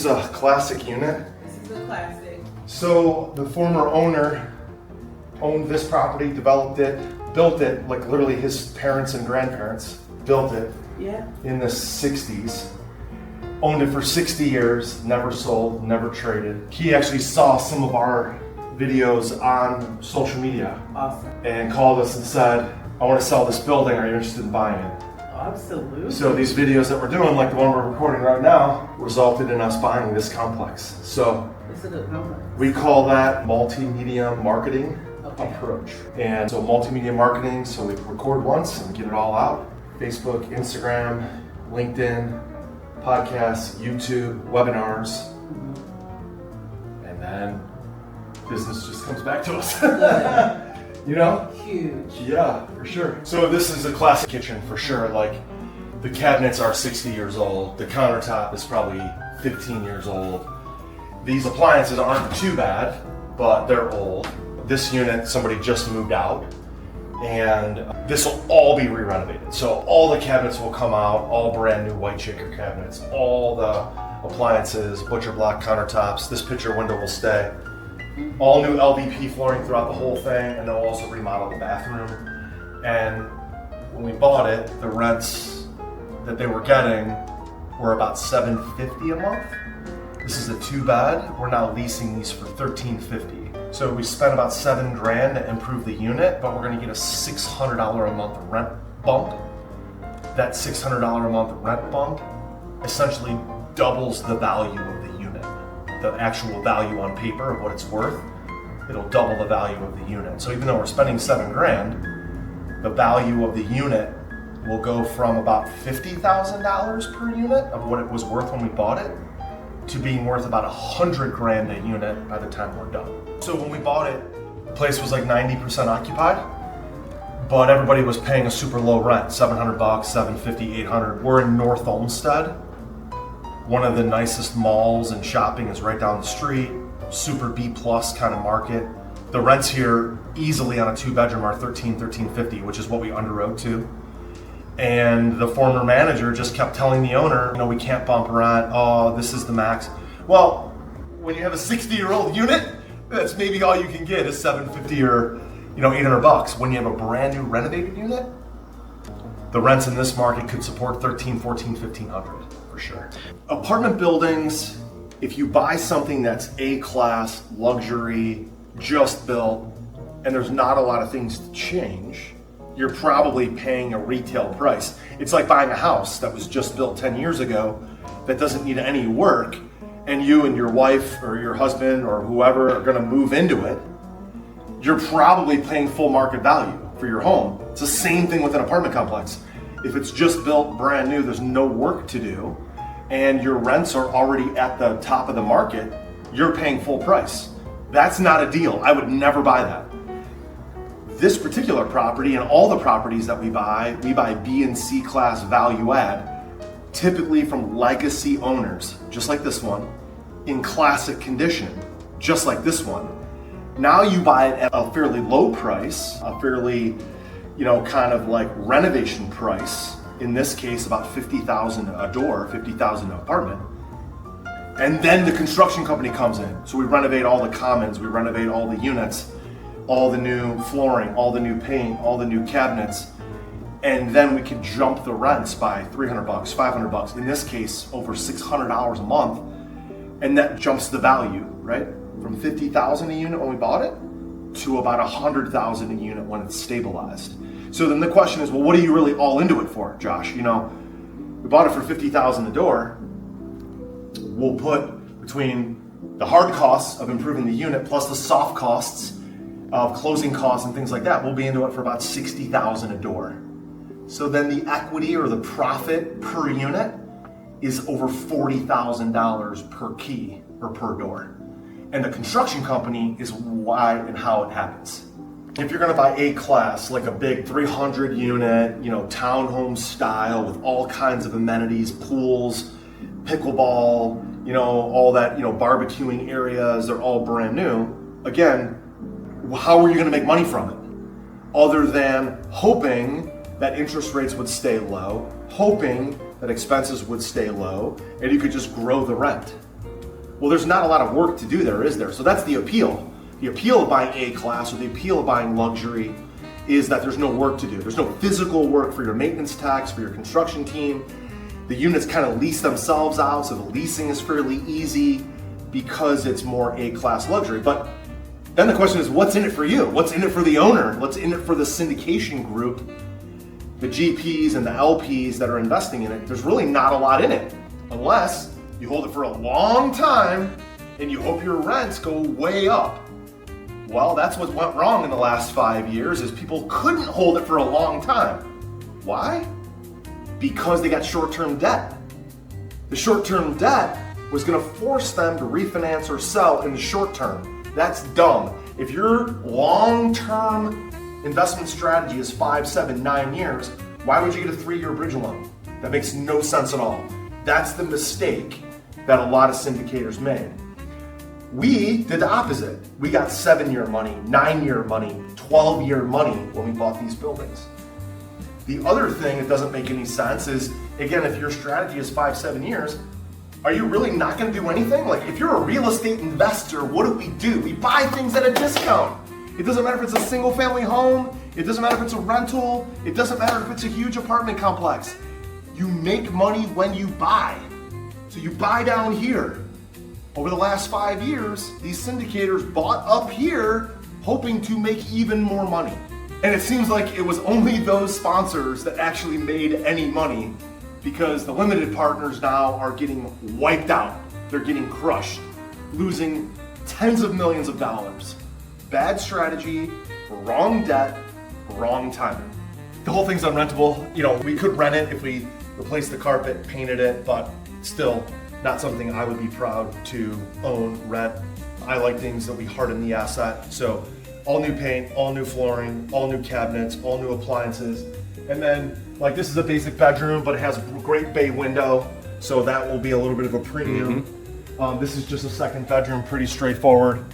is a classic unit. This is a classic. So the former owner owned this property, developed it, built it, like literally his parents and grandparents built it in the 60s. Owned it for 60 years, never sold, never traded. He actually saw some of our videos on social media. Awesome. And called us and said, I want to sell this building, are you interested in buying it? Absolutely. So these videos that we're doing, like the one we're recording right now, resulted in us buying this complex. So This is a good complex. we call that multimedia marketing approach. And so multimedia marketing, so we record once and we get it all out. Facebook, Instagram, LinkedIn, podcasts, YouTube, webinars, and then business just comes back to us. You know? Huge. Yeah, for sure. So this is a classic kitchen for sure. Like the cabinets are 60 years old. The countertop is probably 15 years old. These appliances aren't too bad, but they're old. This unit, somebody just moved out, and this will all be re-renovated. So all the cabinets will come out, all brand new white shaker cabinets, all the appliances, butcher block countertops. This picture window will stay. All new LVP flooring throughout the whole thing, and they'll also remodel the bathroom. And when we bought it, the rents that they were getting were about $750 a month. This is a 2-bed. We're now leasing these for $1,350. So we spent about $7,000 to improve the unit, but we're going to get a $600 a month rent bump. That $600 a month rent bump essentially doubles the value of the unit. The actual value on paper of what it's worth, it'll double the value of the unit. So even though we're spending $7,000, the value of the unit will go from about $50,000 per unit of what it was worth when we bought it to being worth about $100,000 a unit by the time we're done. So when we bought it, the place was like 90% occupied, but everybody was paying a super low rent, $700, $750, $800. We're in North Olmsted. One of the nicest malls and shopping is right down the street, super B+ kind of market. The rents here easily on a 2-bedroom are $1,350, which is what we underwrote to. And the former manager just kept telling the owner, you know, we can't bump rent, oh, this is the max. Well, when you have a 60-year-old unit, that's maybe all you can get is $750 or, you know, $800. When you have a brand new renovated unit, the rents in this market could support $1,300, $1,400, $1,500 for sure. Apartment buildings, if you buy something that's A-class, luxury, just built, and there's not a lot of things to change, you're probably paying a retail price. It's like buying a house that was just built 10 years ago that doesn't need any work, and you and your wife or your husband or whoever are gonna move into it. You're probably paying full market value for your home. It's the same thing with an apartment complex. If it's just built brand new, there's no work to do, and your rents are already at the top of the market, you're paying full price. That's not a deal. I would never buy that. This particular property and all the properties that we buy B and C class value add, typically from legacy owners, just like this one, in classic condition, just like this one. Now you buy it at a fairly low price, a fairly, you know, kind of like renovation price. In this case, about $50,000 a door, $50,000 an apartment. And then the construction company comes in. So we renovate all the commons, we renovate all the units, all the new flooring, all the new paint, all the new cabinets, and then we could jump the rents by $300, $500, in this case, over $600 a month, and that jumps the value, right? From $50,000 a unit when we bought it to about $100,000 a unit when it's stabilized. So then the question is, well, what are you really all into it for, Josh? You know, we bought it for $50,000 a door. We'll put between the hard costs of improving the unit plus the soft costs of closing costs and things like that, we'll be into it for about $60,000 a door. So then the equity or the profit per unit is over $40,000 per key or per door. And the construction company is why and how it happens. If you're gonna buy A class, like a big 300 unit, you know, townhome style with all kinds of amenities, pools, pickleball, you know, all that, you know, barbecuing areas, they're all brand new. Again, how are you going to make money from it? Other than hoping that interest rates would stay low, hoping that expenses would stay low, and you could just grow the rent. Well, there's not a lot of work to do there, is there? So that's the appeal. The appeal of buying A-class or the appeal of buying luxury is that there's no work to do. There's no physical work for your maintenance techs, for your construction team. The units kind of lease themselves out, so the leasing is fairly easy because it's more A-class luxury. But then the question is, what's in it for you? What's in it for the owner? What's in it for the syndication group, the GPs and the LPs that are investing in it? There's really not a lot in it, unless you hold it for a long time and you hope your rents go way up. Well, that's what went wrong in the last 5 years, is people couldn't hold it for a long time. Why? Because they got short-term debt. The short-term debt was gonna force them to refinance or sell in the short term. That's dumb. If your long-term investment strategy is 5, 7, 9 years, why would you get a 3-year bridge loan? That makes no sense at all. That's the mistake that a lot of syndicators made. We did the opposite. We got 7-year money, 9-year money, 12-year money when we bought these buildings. The other thing that doesn't make any sense is, again, if your strategy is 5, 7 years, are you really not going to do anything? Like, if you're a real estate investor, what do? We buy things at a discount. It doesn't matter if it's a single family home, it doesn't matter if it's a rental, it doesn't matter if it's a huge apartment complex. You make money when you buy. So you buy down here. Over the last 5 years, these syndicators bought up here hoping to make even more money. And it seems like it was only those sponsors that actually made any money, because the limited partners now are getting wiped out. They're getting crushed, losing tens of millions of dollars. Bad strategy, wrong debt, wrong timing. The whole thing's unrentable. You know, we could rent it if we replaced the carpet, painted it, but still not something I would be proud to own, rent. I like things that we harden the asset. So all new paint, all new flooring, all new cabinets, all new appliances. And then, like, this is a basic bedroom, but it has a great bay window, so that will be a little bit of a premium. This is just a second bedroom, pretty straightforward.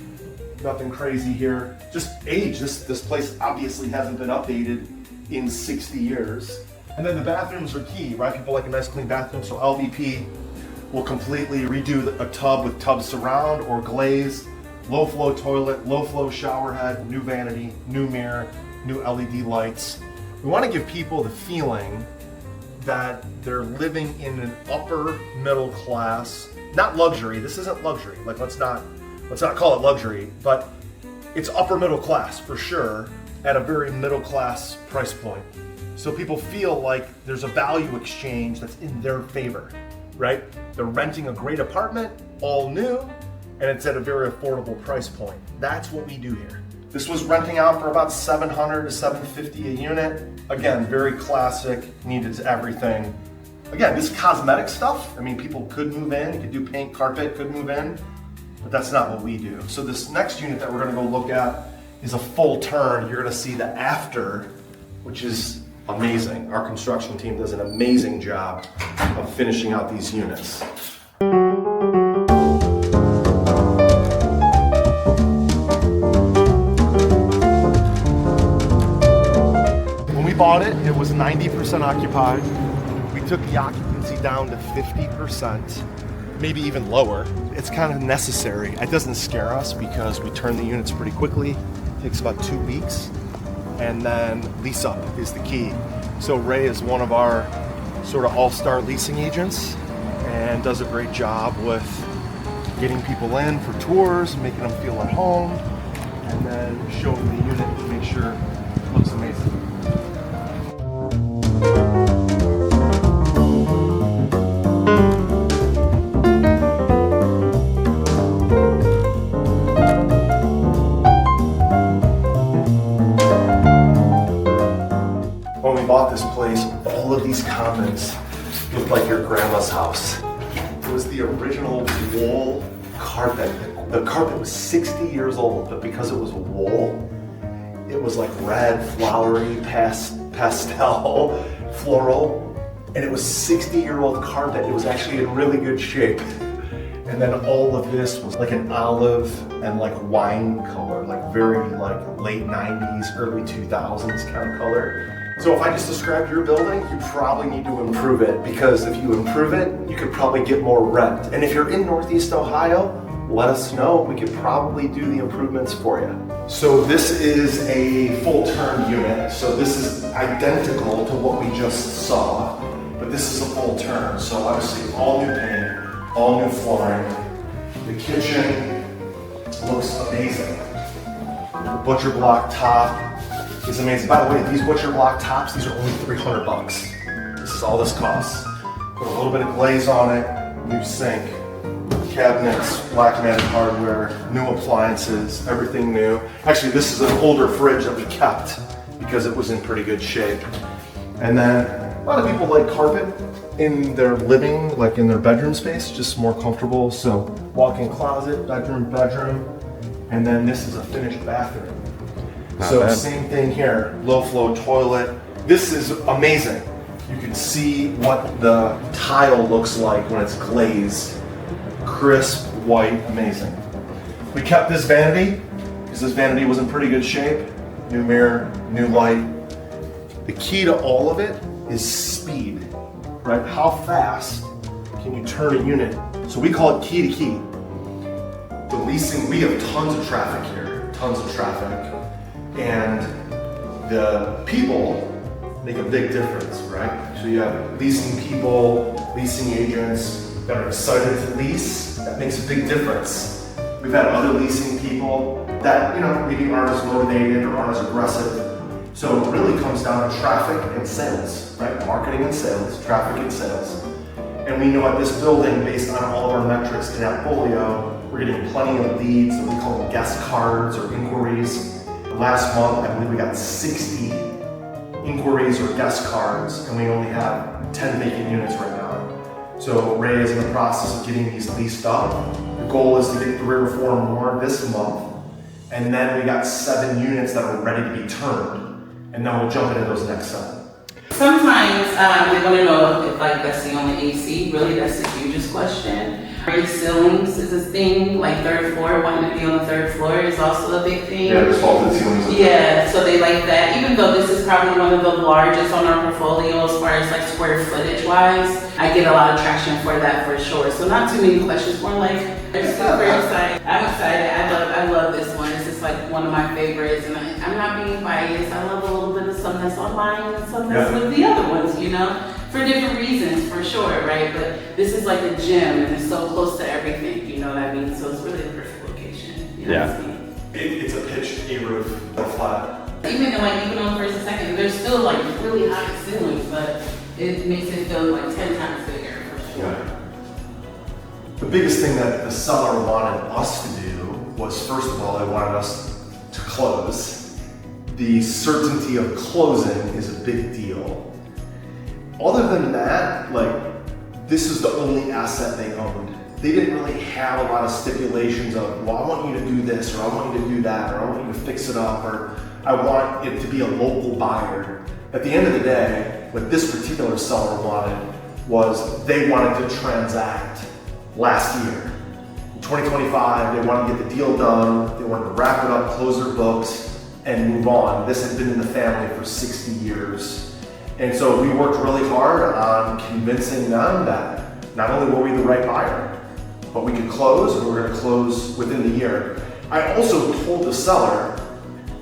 Nothing crazy here. Just age. This place obviously hasn't been updated in 60 years. And then the bathrooms are key, right? People like a nice clean bathroom, so LVP will completely redo a tub with tub surround or glaze, low flow toilet, low flow shower head, new vanity, new mirror, new LED lights. We want to give people the feeling that they're living in an upper middle class, not luxury. This isn't luxury. Like, let's not call it luxury, but it's upper middle class for sure, at a very middle class price point. So people feel like there's a value exchange that's in their favor, right? They're renting a great apartment, all new, and it's at a very affordable price point. That's what we do here. This was renting out for about $700 to $750 a unit. Again, very classic, needed everything. Again, this cosmetic stuff, I mean, people could move in, you could do paint, carpet, could move in, but that's not what we do. So this next unit that we're gonna go look at is a full turn. You're gonna see the after, which is amazing. Our construction team does an amazing job of finishing out these units. When we bought it, it was 90% occupied. We took the occupancy down to 50%, maybe even lower. It's kind of necessary. It doesn't scare us because we turn the units pretty quickly. It takes about 2 weeks. And then lease-up is the key. So Ray is one of our sort of all-star leasing agents and does a great job with getting people in for tours, making them feel at home, and then showing the unit to make sure it looks amazing. When we bought this place, all of these commons looked like your grandma's house. It was the original wool carpet. The carpet was 60 years old, but because it was wool, it was like red, flowery, pastel, floral, and it was 60-year-old carpet. It was actually in really good shape. And then all of this was like an olive and like wine color, like very like late 90s, early 2000s kind of color. So if I just described your building, you probably need to improve it, because if you improve it, you could probably get more rent. And if you're in Northeast Ohio, let us know. We could probably do the improvements for you. So this is a full turn unit. So this is identical to what we just saw, but this is a full turn. So obviously all new paint, all new flooring. The kitchen looks amazing. The butcher block top is amazing. By the way, these butcher block tops, these are only $300. This is all this costs. Put a little bit of glaze on it, new sink, cabinets, black matte hardware, new appliances, everything new. Actually, this is an older fridge that we kept because it was in pretty good shape. And then a lot of people like carpet in their living, like in their bedroom space, just more comfortable. So walk-in closet, bedroom, and then this is a finished bathroom. So same thing here, low flow toilet. This is amazing. You can see what the tile looks like when it's glazed. Crisp, white, amazing. We kept this vanity because this vanity was in pretty good shape. New mirror, new light. The key to all of it is speed, right? How fast can you turn a unit? So we call it key to key. The leasing, we have tons of traffic here, tons of traffic. And the people make a big difference, right? So you have leasing people, leasing agents that are excited to lease. That makes a big difference. We've had other leasing people that, maybe aren't as motivated or aren't as aggressive. So it really comes down to traffic and sales, right? Marketing and sales, traffic and sales. And we know at this building, based on all of our metrics in Appfolio, we're getting plenty of leads, that we call them guest cards or inquiries. Last month, I believe we got 60 inquiries or guest cards, and we only have 10 vacant units right now. So Ray is in the process of getting these leased up. The goal is to get 3 or 4 more this month, and then we got 7 units that are ready to be turned, and then we'll jump into those next 7. Sometimes they want to know if that's the only AC. Really, that's the hugest question. Raised ceilings is a thing, like 3rd floor, wanting to be on the 3rd floor is also a big thing. Yeah, there's vaulted ceilings. Yeah, so they like that. Even though this is probably one of the largest on our portfolio as far as square footage wise, I get a lot of traction for that for sure. So not too many questions, more like they're super excited. I'm excited. I love this one. This is one of my favorites, and I'm not being biased. I love a little bit of some that's online and some that's with the other ones, for different reasons, for sure, right? But this is like a gym, and it's so close to everything, you know what I mean? So it's really the perfect location, you know what I mean? It's a pitched A-roof, a flat. Even on first and second, there's still really high ceilings, but it makes it feel 10 times bigger, for sure. Yeah. The biggest thing that the seller wanted us to do was, first of all, they wanted us to close. The certainty of closing is a big deal. Other than that, this is the only asset they owned. They didn't really have a lot of stipulations of, well, I want you to do this, or I want you to do that, or I want you to fix it up, or I want it to be a local buyer. At the end of the day, what this particular seller wanted was they wanted to transact last year. In 2025, they wanted to get the deal done, they wanted to wrap it up, close their books, and move on. This had been in the family for 60 years. And so we worked really hard on convincing them that not only were we the right buyer, but we could close, and we were going to close within the year. I also told the seller,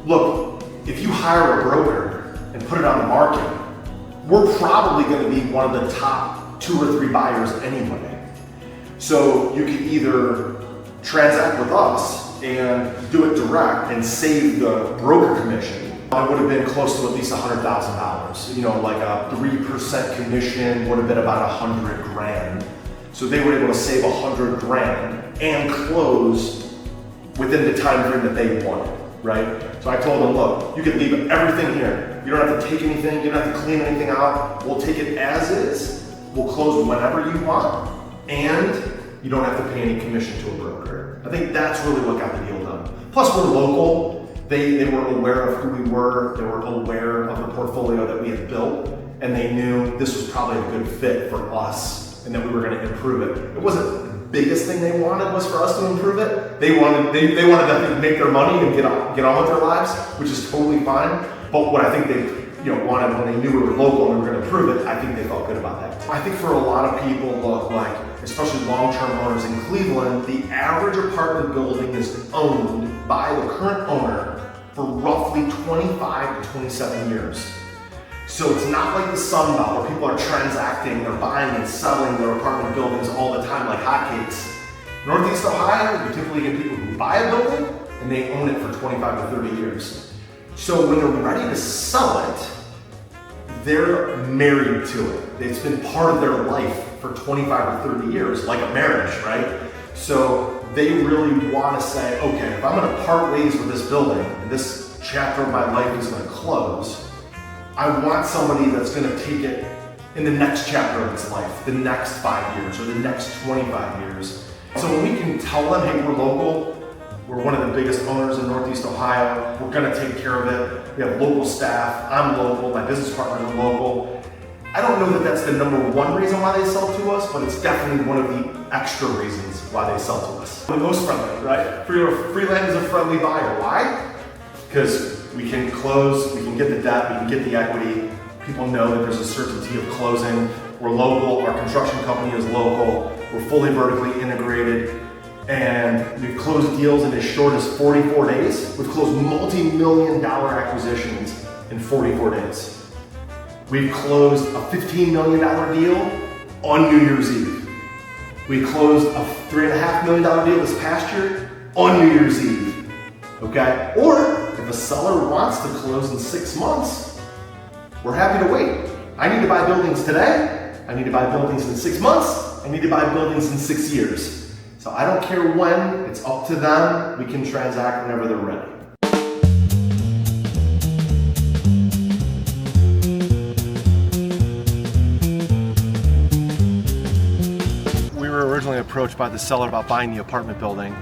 look, if you hire a broker and put it on the market, we're probably going to be one of the top 2 or 3 buyers anyway. So you could either transact with us and do it direct and save the broker commission. I would have been close to at least $100,000. Like a 3% commission would have been about $100,000. So they were able to save $100,000 and close within the time frame that they wanted, right? So I told them, look, you can leave everything here. You don't have to take anything, you don't have to clean anything out. We'll take it as is. We'll close whenever you want, and you don't have to pay any commission to a broker. I think that's really what got the deal done. Plus, we're local. They were aware of who we were, they were aware of the portfolio that we had built, and they knew this was probably a good fit for us and that we were going to improve it. It wasn't the biggest thing they wanted was for us to improve it. They wanted to make their money and get on with their lives, which is totally fine. But what I think they wanted, when they knew we were local and we were going to prove it, I think they felt good about that. I think for a lot of people, look, like, especially long-term owners in Cleveland, the average apartment building is owned by the current owner for roughly 25 to 27 years. So it's not like the Sun Belt where people are transacting, they're buying and selling their apartment buildings all the time like hotcakes. Northeast Ohio, you typically get people who buy a building and they own it for 25 to 30 years. So when they're ready to sell it, they're married to it. It's been part of their life for 25 or 30 years, like a marriage, right? So they really want to say, okay, if I'm going to part ways with this building and this chapter of my life is going to close, I want somebody that's going to take it in the next chapter of its life, the next 5 years or the next 25 years. So when we can tell them, hey, we're local, we're one of the biggest owners in Northeast Ohio, we're going to take care of it, we have local staff, I'm local, my business partners are local. I don't know that that's the number one reason why they sell to us, but it's definitely one of the extra reasons why they sell to us. The most friendly, right? Free land is a friendly buyer. Why? Because we can close, we can get the debt, we can get the equity. People know that there's a certainty of closing. We're local, our construction company is local, we're fully vertically integrated, and we've closed deals in as short as 44 days. We've closed multi-million-dollar acquisitions in 44 days. We've closed a $15 million deal on New Year's Eve. We closed a $3.5 million deal this past year on New Year's Eve, okay? Or if a seller wants to close in 6 months, we're happy to wait. I need to buy buildings today. I need to buy buildings in 6 months. I need to buy buildings in 6 years. So I don't care when, it's up to them. We can transact whenever they're ready. We were originally approached by the seller about buying the apartment building.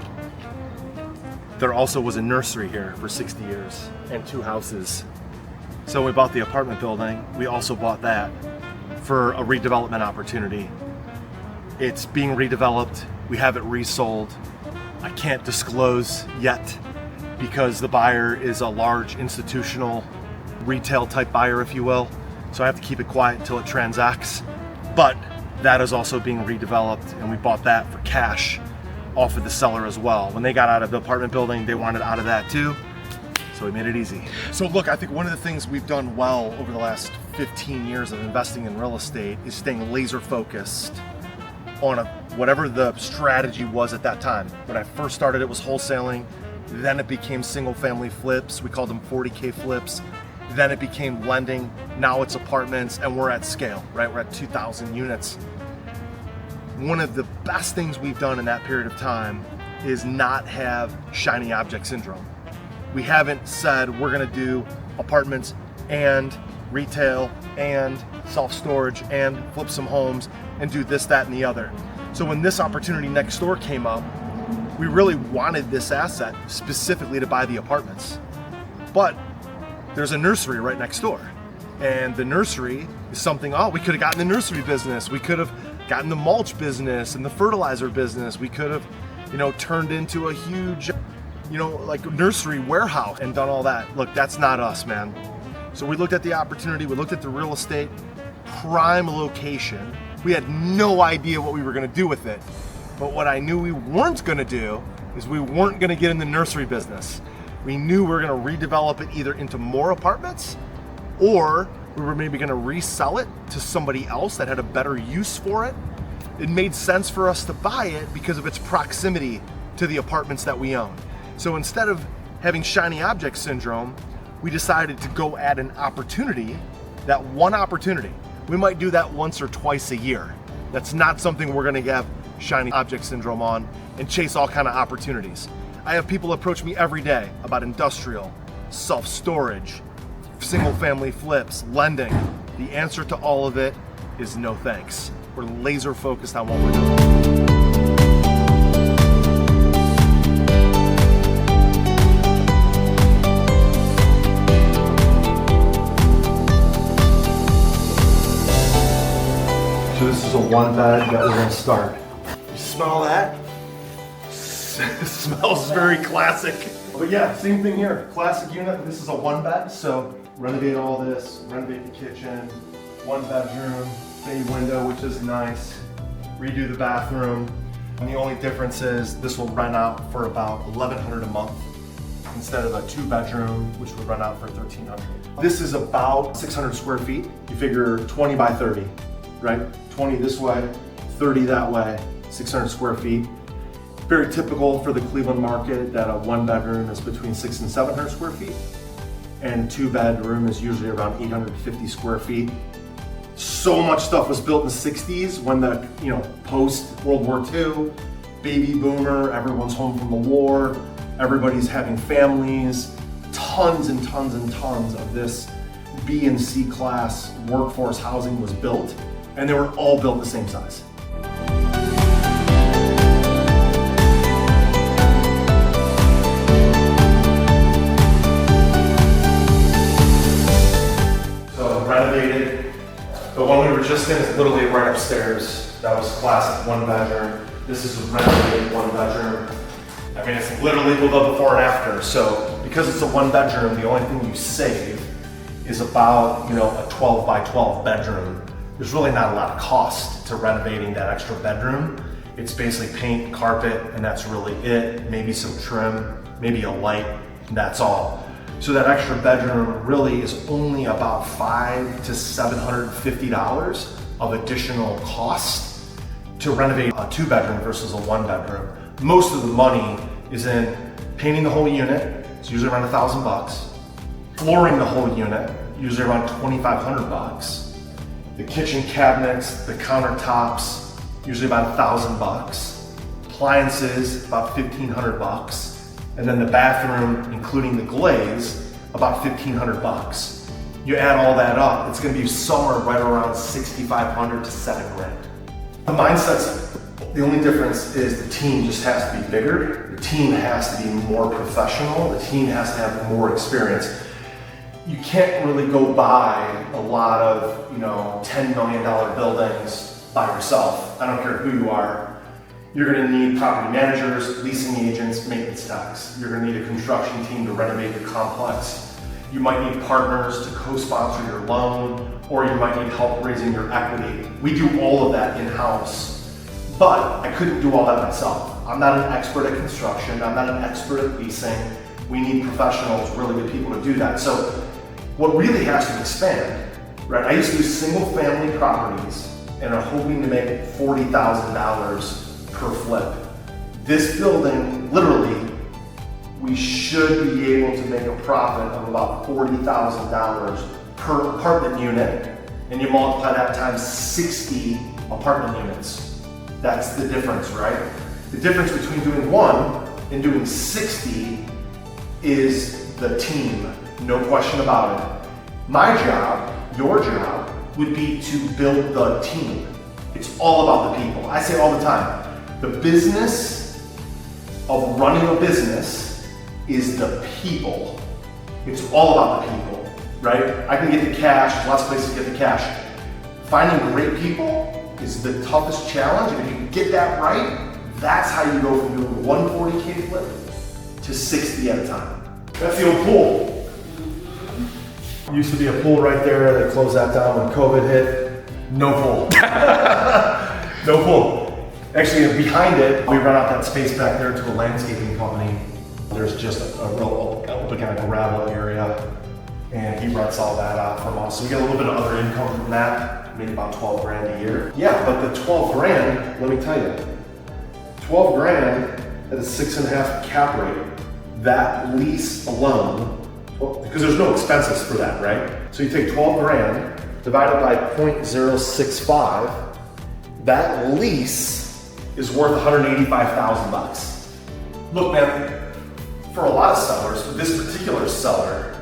There also was a nursery here for 60 years and 2 houses. So we bought the apartment building. We also bought that for a redevelopment opportunity. It's being redeveloped. We have it resold. I can't disclose yet because the buyer is a large institutional retail type buyer, if you will. So I have to keep it quiet until it transacts. But that is also being redeveloped, and we bought that for cash off of the seller as well. When they got out of the apartment building, they wanted out of that too. So we made it easy. So look, I think one of the things we've done well over the last 15 years of investing in real estate is staying laser focused on whatever the strategy was at that time. When I first started, it was wholesaling. Then it became single family flips. We called them 40K flips. Then it became lending. Now it's apartments, and we're at scale, right? We're at 2,000 units. One of the best things we've done in that period of time is not have shiny object syndrome. We haven't said we're gonna do apartments and retail and self-storage and flip some homes and do this, that, and the other. So when this opportunity next door came up, we really wanted this asset specifically to buy the apartments. But there's a nursery right next door. And the nursery is something, we could have gotten the nursery business. We could have gotten the mulch business and the fertilizer business. We could have, turned into a huge, like nursery warehouse and done all that. Look, that's not us, man. So we looked at the opportunity, we looked at the real estate, prime location. We had no idea what we were gonna do with it. But what I knew we weren't gonna do is we weren't gonna get in the nursery business. We knew we were gonna redevelop it either into more apartments, or we were maybe gonna resell it to somebody else that had a better use for it. It made sense for us to buy it because of its proximity to the apartments that we own. So instead of having shiny object syndrome, we decided to go at an opportunity, that one opportunity. We might do that once or twice a year. That's not something we're gonna have shiny object syndrome on and chase all kind of opportunities. I have people approach me every day about industrial, self-storage, single family flips, lending. The answer to all of it is no thanks. We're laser focused on what we're doing. So this is a one bed that we're gonna start. You smell that? It smells very classic. But yeah, same thing here. Classic unit. This is a one bed, so renovate all this, renovate the kitchen, 1 bedroom, bay window, which is nice, redo the bathroom. And the only difference is this will rent out for about $1,100 a month instead of a 2 bedroom, which would rent out for $1,300. This is about 600 square feet. You figure 20 by 30, right? 20 this way, 30 that way, 600 square feet. Very typical for the Cleveland market that a 1 bedroom is between 600 and 700 square feet, and 2 bedroom is usually around 850 square feet. So much stuff was built in the 60s when the, post World War II, baby boomer, everyone's home from the war, everybody's having families, tons and tons and tons of this B and C class workforce housing was built, and they were all built the same size. So renovated. The one we were just in is literally right upstairs. That was classic 1 bedroom. This is a renovated 1 bedroom. I mean, it's literally below before and after. So because it's a 1 bedroom, the only thing you save is about, a 12 by 12 bedroom. There's really not a lot of cost to renovating that extra bedroom. It's basically paint, carpet, and that's really it. Maybe some trim, maybe a light, and that's all. So that extra bedroom really is only about $500 to $750 of additional cost to renovate a 2 bedroom versus a 1 bedroom. Most of the money is in painting the whole unit, it's usually around $1,000. Flooring the whole unit, usually around $2,500. The kitchen cabinets, the countertops, usually about $1,000. Appliances, about $1,500. And then the bathroom, including the glaze, about $1,500. You add all that up, it's gonna be somewhere right around $6,500 to $7,000. The mindset's, the only difference is the team just has to be bigger. The team has to be more professional. The team has to have more experience. You can't really go buy a lot of, $10 million buildings by yourself. I don't care who you are. You're gonna need property managers, leasing agents, maintenance techs. You're gonna need a construction team to renovate your complex. You might need partners to co-sponsor your loan, or you might need help raising your equity. We do all of that in-house, but I couldn't do all that myself. I'm not an expert at construction. I'm not an expert at leasing. We need professionals, really good people to do that. So what really has to expand, right? I used to do single family properties and are hoping to make $40,000 per flip. This building, literally, we should be able to make a profit of about $40,000 per apartment unit, and you multiply that times 60 apartment units. That's the difference, right? The difference between doing 1 and doing 60 is the team, no question about it. My job, your job, would be to build the team. It's all about the people. I say all the time, the business of running a business is the people. It's all about the people, right? I can get the cash, lots of places get the cash. Finding great people is the toughest challenge, and if you get that right, that's how you go from doing 140K flip to 60 at a time. That's the old pool. Used to be a pool right there. They closed that down when COVID hit. No pool. No pool. Actually, behind it, we rent out that space back there to a landscaping company. There's just a real open kind of gravel area, and he rents all that out from us. So we get a little bit of other income from that, maybe about 12 grand a year. Yeah, but the 12 grand, let me tell you, 12 grand at a 6.5 cap rate, that lease alone, because there's no expenses for that, right? So you take 12 grand, divided by 0.065, that lease is worth 185,000 bucks. Look, man, for a lot of sellers, for this particular seller,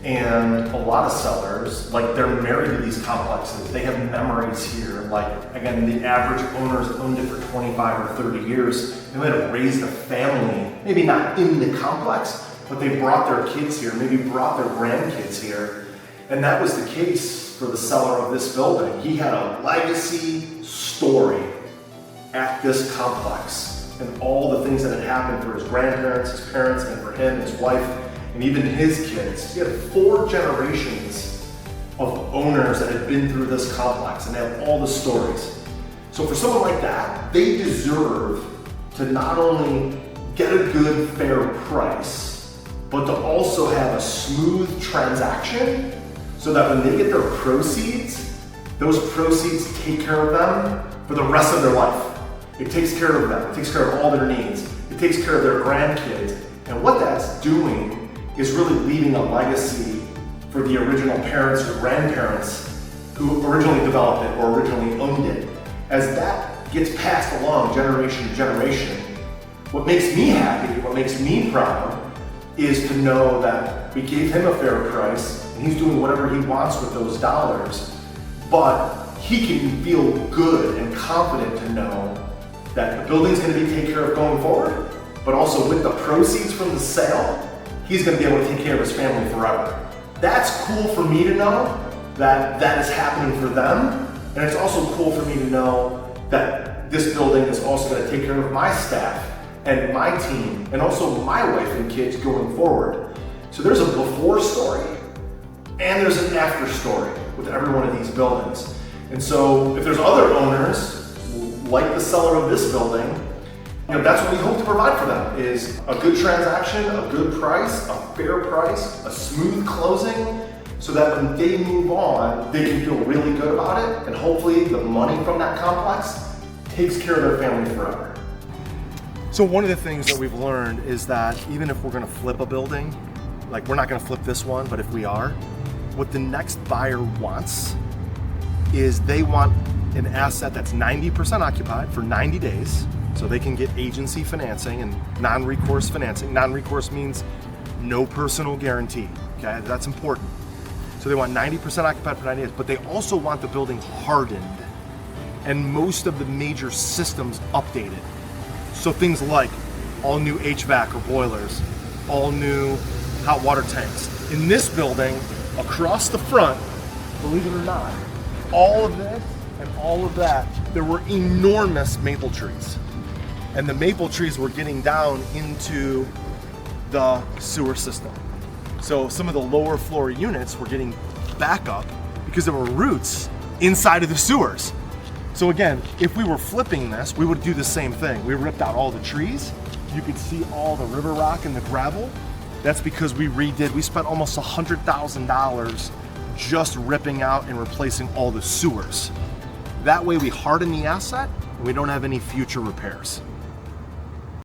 and a lot of sellers, like they're married to these complexes. They have memories here. Like, again, the average owners owned it for 25 or 30 years. They might have raised a family, maybe not in the complex, but they brought their kids here, maybe brought their grandkids here. And that was the case for the seller of this building. He had a legacy story at this complex and all the things that had happened for his grandparents, his parents, and for him, his wife. and even his kids. He had 4 generations of owners that had been through this complex, and they have all the stories. So for someone like that, they deserve to not only get a good, fair price, but to also have a smooth transaction so that when they get their proceeds, those proceeds take care of them for the rest of their life. It takes care of them, it takes care of all their needs, it takes care of their grandkids. And what that's doing is really leaving a legacy for the original parents or grandparents who originally developed it or originally owned it. As that gets passed along generation to generation, what makes me happy, what makes me proud, is to know that we gave him a fair price and he's doing whatever he wants with those dollars, but he can feel good and confident to know that the building's gonna be taken care of going forward, but also with the proceeds from the sale, he's gonna be able to take care of his family forever. That's cool for me to know that that is happening for them, and it's also cool for me to know that this building is also gonna take care of my staff and my team, and also my wife and kids going forward. So there's a before story, and there's an after story with every one of these buildings. And so if there's other owners, like the seller of this building, that's what we hope to provide for them, is a good transaction, a good price, a fair price, a smooth closing, so that when they move on, they can feel really good about it, and hopefully the money from that complex takes care of their family forever. So one of the things that we've learned is that even if we're gonna flip a building, like we're not gonna flip this one, but if we are, what the next buyer wants is they want an asset that's 90% occupied for 90 days, so they can get agency financing and non-recourse financing. Non-recourse means no personal guarantee, okay? That's important. So they want 90% occupied for 90 days, but they also want the building hardened and most of the major systems updated. So things like all new HVAC or boilers, all new hot water tanks. In this building, across the front, believe it or not, all of this and all of that, there were enormous maple trees. And the maple trees were getting down into the sewer system. So some of the lower floor units were getting back up because there were roots inside of the sewers. So again, if we were flipping this, we would do the same thing. We ripped out all the trees. You could see all the river rock and the gravel. That's because we spent almost $100,000 just ripping out and replacing all the sewers. That way we harden the asset and we don't have any future repairs.